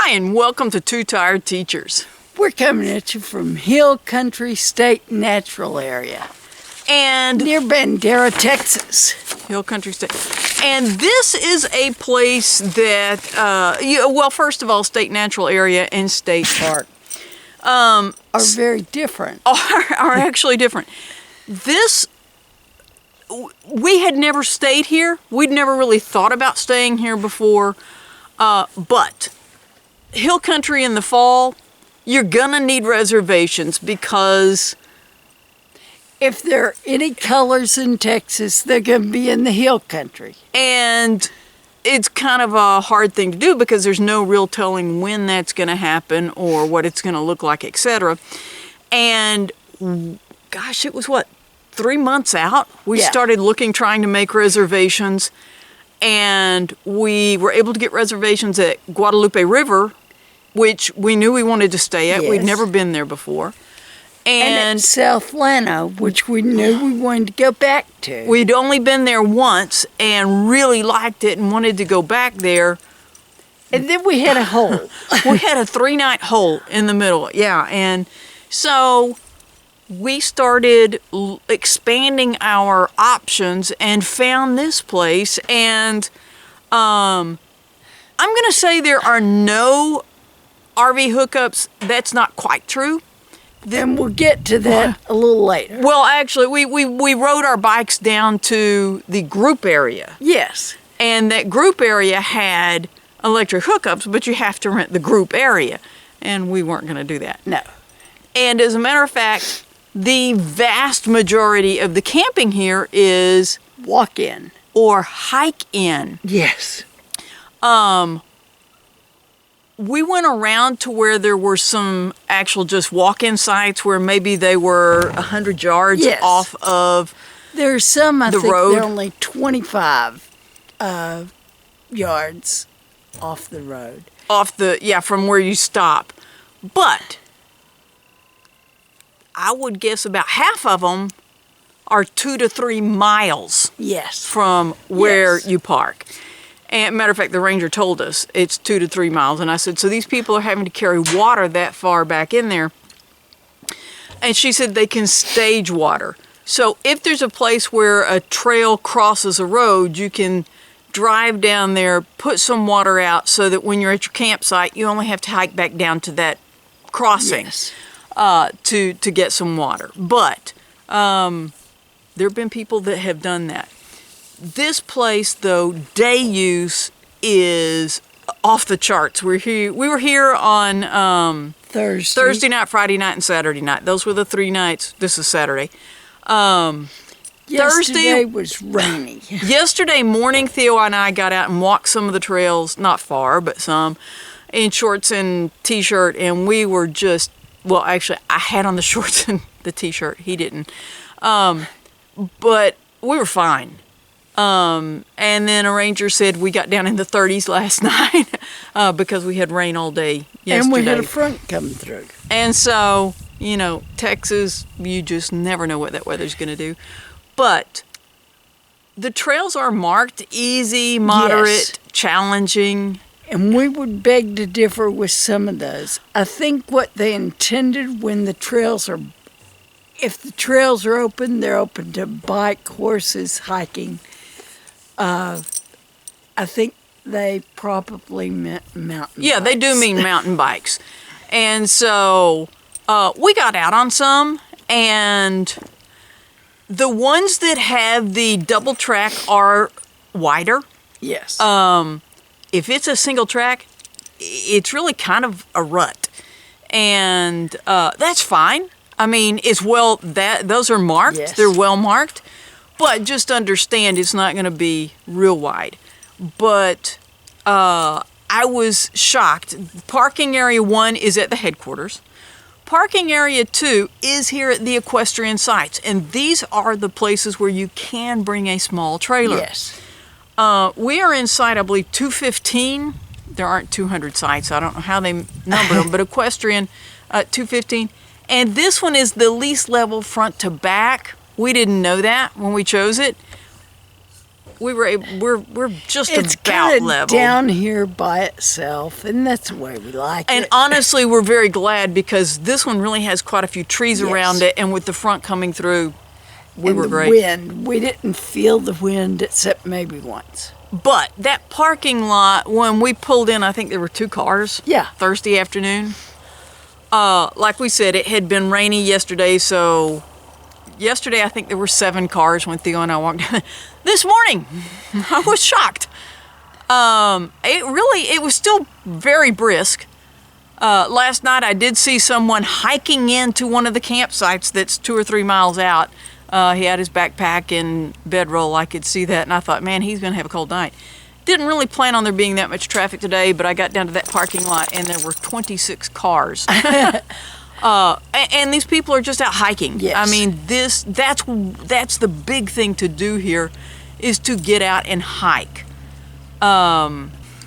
Hi, and welcome to Two Tired Teachers. We're coming at you from Hill Country State Natural Area. And near Bandera, Texas. Hill Country State. And this is a place that, well, first of all, State Natural Area and State Park are very different. Are actually different. We had never stayed here. We'd never really thought about staying here before. But Hill Country in the fall, you're gonna need reservations because if there are any colors in Texas, they're going to be in the Hill Country. And it's kind of a hard thing to do because there's no real telling when that's going to happen or what it's going to look like, etc. And gosh, it was 3 months out? We started looking, trying to make reservations. And we were able to get reservations at Guadalupe River, which we knew we wanted to stay at. Yes. We'd never been there before. And at South Llano, which we knew we wanted to go back to. We'd only been there once and really liked it and wanted to go back there. And then we had a hole. We had a 3-night hole in the middle, yeah. And so we started expanding our options and found this place. And I'm going to say there are no RV hookups. That's not quite true. And we'll get to that a little later. Well, actually, we rode our bikes down to the group area. Yes. And that group area had electric hookups, but you have to rent the group area. And we weren't going to do that. No. And as a matter of fact, the vast majority of the camping here is walk-in or hike-in. Yes. We went around to where there were some actual just walk-in sites where maybe they were 100 yards off of There's some, I think road. They're only 25 yards off the road. From where you stop. But I would guess about half of them are 2 to 3 miles from where you park. And matter of fact, the ranger told us it's 2 to 3 miles. And I said, so these people are having to carry water that far back in there. And she said they can stage water. So if there's a place where a trail crosses a road, you can drive down there, put some water out so that when you're at your campsite, you only have to hike back down to that crossing to get some water. But there have been people that have done that. This place, though, day use is off the charts. We were here on Thursday night, Friday night, and Saturday night. Those were the 3 nights. This is Saturday. Yesterday was rainy. Yesterday morning, Theo and I got out and walked some of the trails, not far, but some, in shorts and T-shirt, and we were just, well, actually, I had on the shorts and the T-shirt. He didn't. But we were fine. And then a ranger said we got down in the 30s last night because we had rain all day yesterday. And we had a front come through. And so, Texas, you just never know what that weather's going to do. But the trails are marked easy, moderate, challenging. And we would beg to differ with some of those. I think what they intended when the trails are, if the trails are open, they're open to bike, horses, hiking. I think they probably meant mountain bikes. They do mean mountain bikes. And so we got out on some, and the ones that have the double track are wider. Yes. If it's a single track, it's really kind of a rut. And that's fine. I mean, those are marked. Yes. They're well marked. But just understand it's not going to be real wide. But I was shocked. Parking area 1 is at the headquarters. Parking area 2 is here at the equestrian sites. And these are the places where you can bring a small trailer. Yes. We are in site, I believe, 215. There aren't 200 sites. I don't know how they number them. But equestrian 215. And this one is the least level front to back. We didn't know that when we chose it. we're just It's about kind level. down here by itself, and that's the way we like And it. honestly, we're very glad because this one really has quite a few trees Yes. around it, and with the front coming through, we were the great. wind, we didn't feel the wind except maybe once. But that parking lot, when we pulled in, I think there were 2 cars. Yeah. Thursday afternoon. Like we said, it had been rainy yesterday, so yesterday I think there were 7 cars when Theo and I walked down. This morning, I was shocked. It was still very brisk. Last night I did see someone hiking into one of the campsites that's 2 or 3 miles out. He had his backpack and bedroll. I could see that, and I thought, man, he's going to have a cold night. Didn't really plan on there being that much traffic today, but I got down to that parking lot, and there were 26 cars. And these people are just out hiking. Yes. I mean, that's the big thing to do here, is to get out and hike.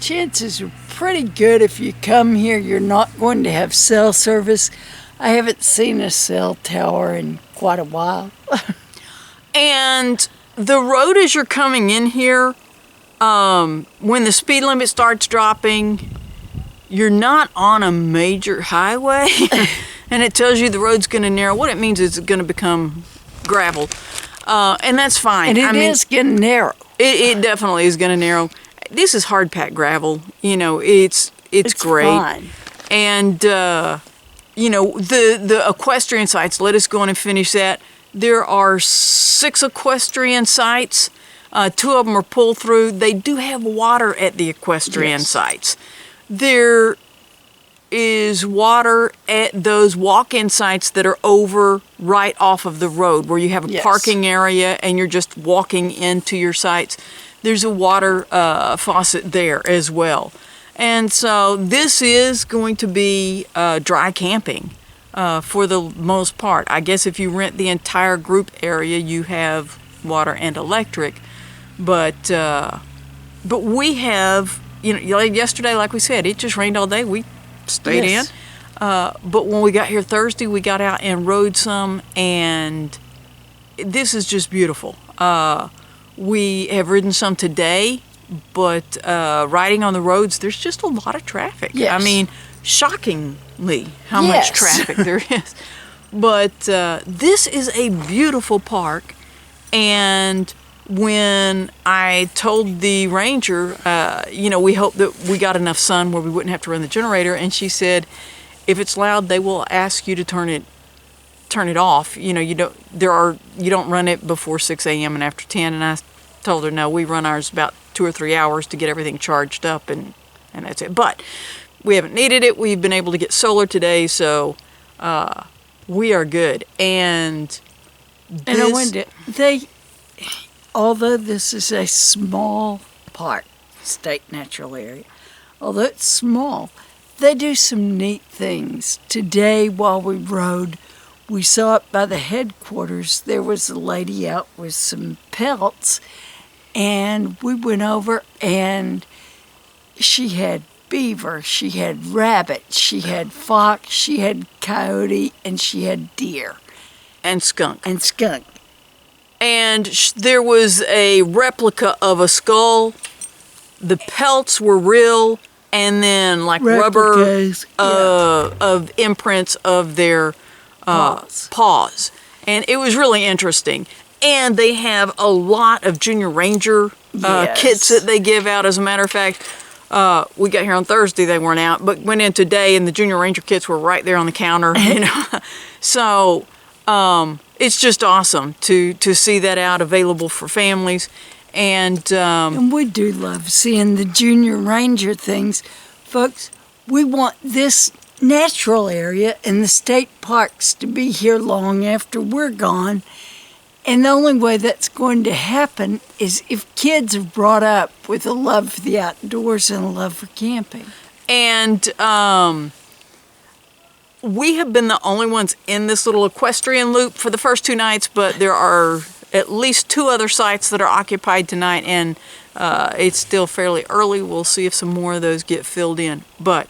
Chances are pretty good if you come here, you're not going to have cell service. I haven't seen a cell tower in quite a while. And the road as you're coming in here, when the speed limit starts dropping, you're not on a major highway. And it tells you the road's going to narrow. What it means is it's going to become gravel. And that's fine. And it is getting narrow. It definitely is going to narrow. This is hard packed gravel. You know, it's great. Fine. And, you know, the equestrian sites, let us go on and finish that. There are 6 equestrian sites. 2 of them are pull through. They do have water at the equestrian sites. There is water at those walk-in sites that are over right off of the road where you have a parking area and you're just walking into your sites. There's a water faucet there as well. And so this is going to be dry camping for the most part. I guess if you rent the entire group area, you have water and electric. But we have, you know, yesterday, like we said, it just rained all day. We stayed in. But when we got here Thursday, we got out and rode some, and this is just beautiful. We have ridden some today, but riding on the roads, there's just a lot of traffic. Yes. I mean, shockingly how much traffic there is. But this is a beautiful park, and when I told the ranger, you know, we hope that we got enough sun where we wouldn't have to run the generator, and she said, if it's loud, they will ask you to turn it off. You know, you don't run it before 6 a.m. and after 10. And I told her, no, we run ours about 2 or 3 hours to get everything charged up, and that's it. But we haven't needed it. We've been able to get solar today, so we are good. And I wonder, although this is a small park, state natural area, although it's small, they do some neat things. Today, while we rode, we saw it by the headquarters. There was a lady out with some pelts, and we went over, and she had beaver, she had rabbit, she had fox, she had coyote, and she had deer. And skunk. And there was a replica of a skull. The pelts were real, and then like replicas, rubber of imprints of their paws. And it was really interesting. And they have a lot of Junior Ranger kits that they give out. As a matter of fact, we got here on Thursday, they weren't out, but went in today, and the Junior Ranger kits were right there on the counter. You know, so it's just awesome to see that out available for families. And we do love seeing the Junior Ranger things. Folks, we want this natural area and the state parks to be here long after we're gone. And the only way that's going to happen is if kids are brought up with a love for the outdoors and a love for camping. And we have been the only ones in this little equestrian loop for the first 2 nights, but there are at least 2 other sites that are occupied tonight, and it's still fairly early. We'll see if some more of those get filled in. But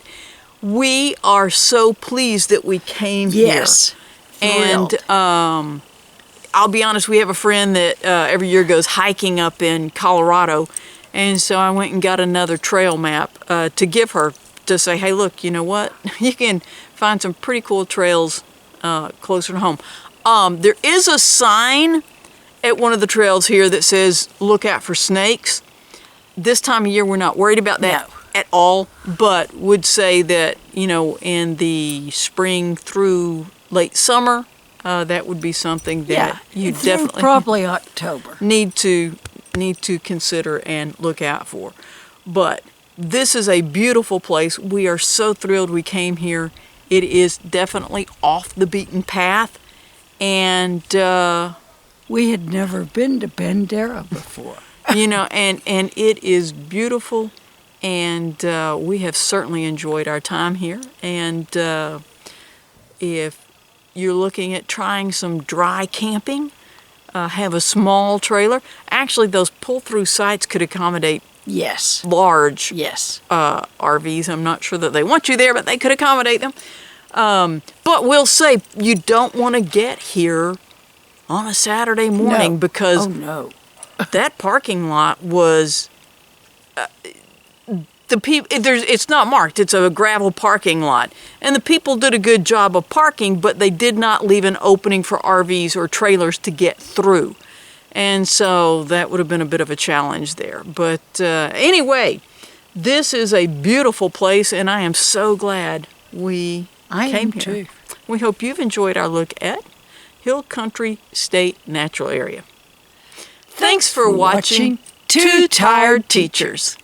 we are so pleased that we came here. Yes. And I'll be honest, we have a friend that every year goes hiking up in Colorado, and so I went and got another trail map to give her to say, hey, look, you know what? You can find some pretty cool trails closer to home. There is a sign at one of the trails here that says, look out for snakes. This time of year, we're not worried about that at all, but would say that, you know, in the spring through late summer, that would be something that you definitely probably October need to consider and look out for. But this is a beautiful place. We are so thrilled we came here. It is definitely off the beaten path, and we had never been to Bandera before. You know, and it is beautiful, and we have certainly enjoyed our time here. And if you're looking at trying some dry camping, have a small trailer. Actually, those pull-through sites could accommodate large RVs. I'm not sure that they want you there, but they could accommodate them. But we'll say you don't want to get here on a Saturday morning because that parking lot was it's not marked. It's a gravel parking lot, and the people did a good job of parking, but they did not leave an opening for RVs or trailers to get through, and so that would have been a bit of a challenge there. But anyway, this is a beautiful place, and I am so glad we came here. Too. We hope you've enjoyed our look at Hill Country State Natural Area. Thanks for watching Two Tired Teachers.